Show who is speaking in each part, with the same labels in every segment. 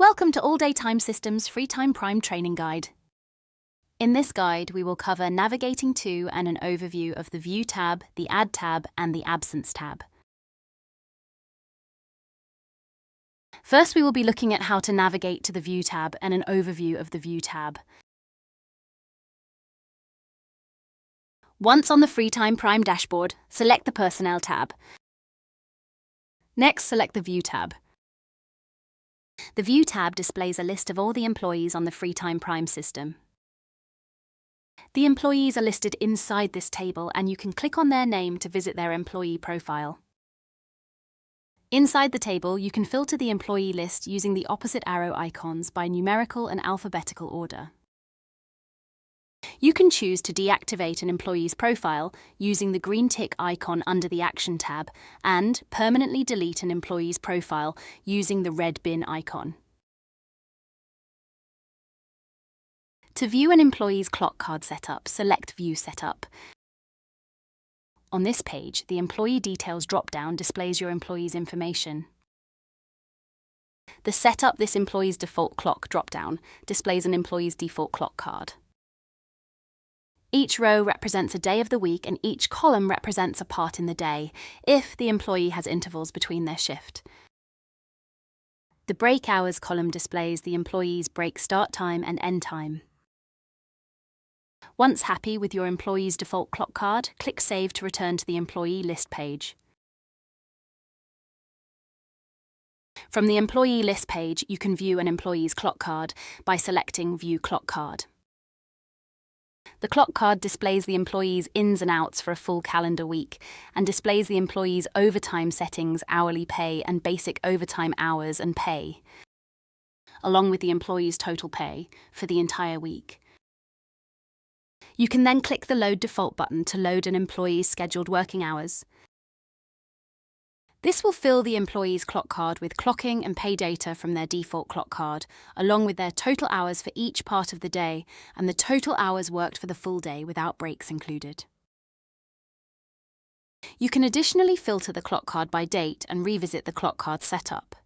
Speaker 1: Welcome to Allday Time Systems FreeTime Prime training guide. In this guide, we will cover navigating to and an overview of the View tab, the Add tab, and the Absence tab. First, we will be looking at how to navigate to the View tab and an overview of the View tab. Once on the FreeTime Prime dashboard, select the Personnel tab. Next, select the View tab. The View tab displays a list of all the employees on the FreeTime Prime system. The employees are listed inside this table, and you can click on their name to visit their employee profile. Inside the table, you can filter the employee list using the opposite arrow icons by numerical and alphabetical order. You can choose to deactivate an employee's profile using the green tick icon under the Action tab and permanently delete an employee's profile using the red bin icon. To view an employee's clock card setup, select View Setup. On this page, the Employee Details drop-down displays your employee's information. The Set up this employee's default clock drop-down displays an employee's default clock card. Each row represents a day of the week and each column represents a part in the day, if the employee has intervals between their shift. The Break Hours column displays the employee's break start time and end time. Once happy with your employee's default clock card, click Save to return to the employee list page. From the employee list page, you can view an employee's clock card by selecting View Clock Card. The clock card displays the employee's ins and outs for a full calendar week and displays the employee's overtime settings, hourly pay, and basic overtime hours and pay, along with the employee's total pay for the entire week. You can then click the Load Default button to load an employee's scheduled working hours. This will fill the employee's clock card with clocking and pay data from their default clock card, along with their total hours for each part of the day and the total hours worked for the full day without breaks included. You can additionally filter the clock card by date and revisit the clock card setup.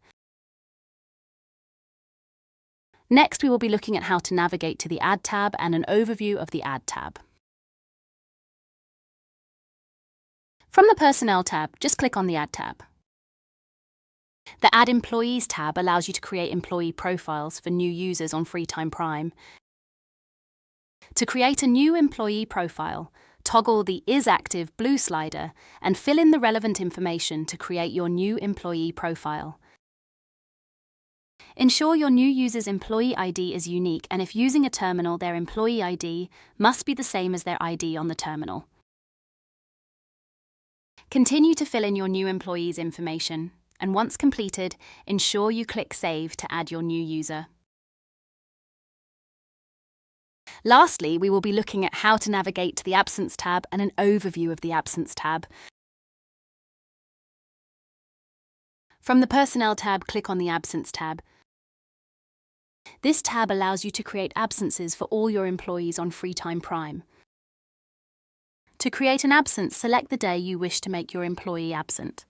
Speaker 1: Next, we will be looking at how to navigate to the Add tab and an overview of the Add tab. From the Personnel tab, just click on the Add tab. The Add Employees tab allows you to create employee profiles for new users on FreeTime Prime. To create a new employee profile, toggle the Is Active blue slider and fill in the relevant information to create your new employee profile. Ensure your new user's employee ID is unique, and if using a terminal, their employee ID must be the same as their ID on the terminal. Continue to fill in your new employee's information, and once completed, ensure you click Save to add your new user. Lastly, we will be looking at how to navigate to the Absence tab and an overview of the Absence tab. From the Personnel tab, click on the Absence tab. This tab allows you to create absences for all your employees on FreeTime Prime. To create an absence, select the day you wish to make your employee absent.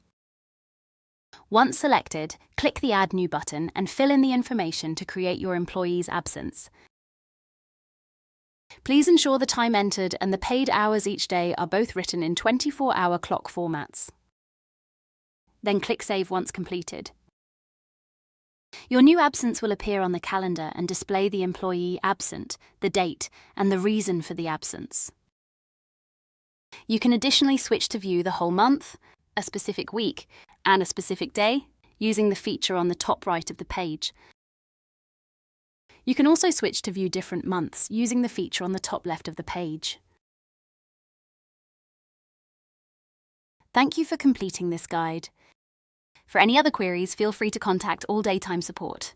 Speaker 1: Once selected, click the Add New button and fill in the information to create your employee's absence. Please ensure the time entered and the paid hours each day are both written in 24-hour clock formats. Then click Save once completed. Your new absence will appear on the calendar and display the employee absent, the date, and the reason for the absence. You can additionally switch to view the whole month, a specific week, and a specific day using the feature on the top right of the page. You can also switch to view different months using the feature on the top left of the page. Thank you for completing this guide. For any other queries, feel free to contact Allday Time Support.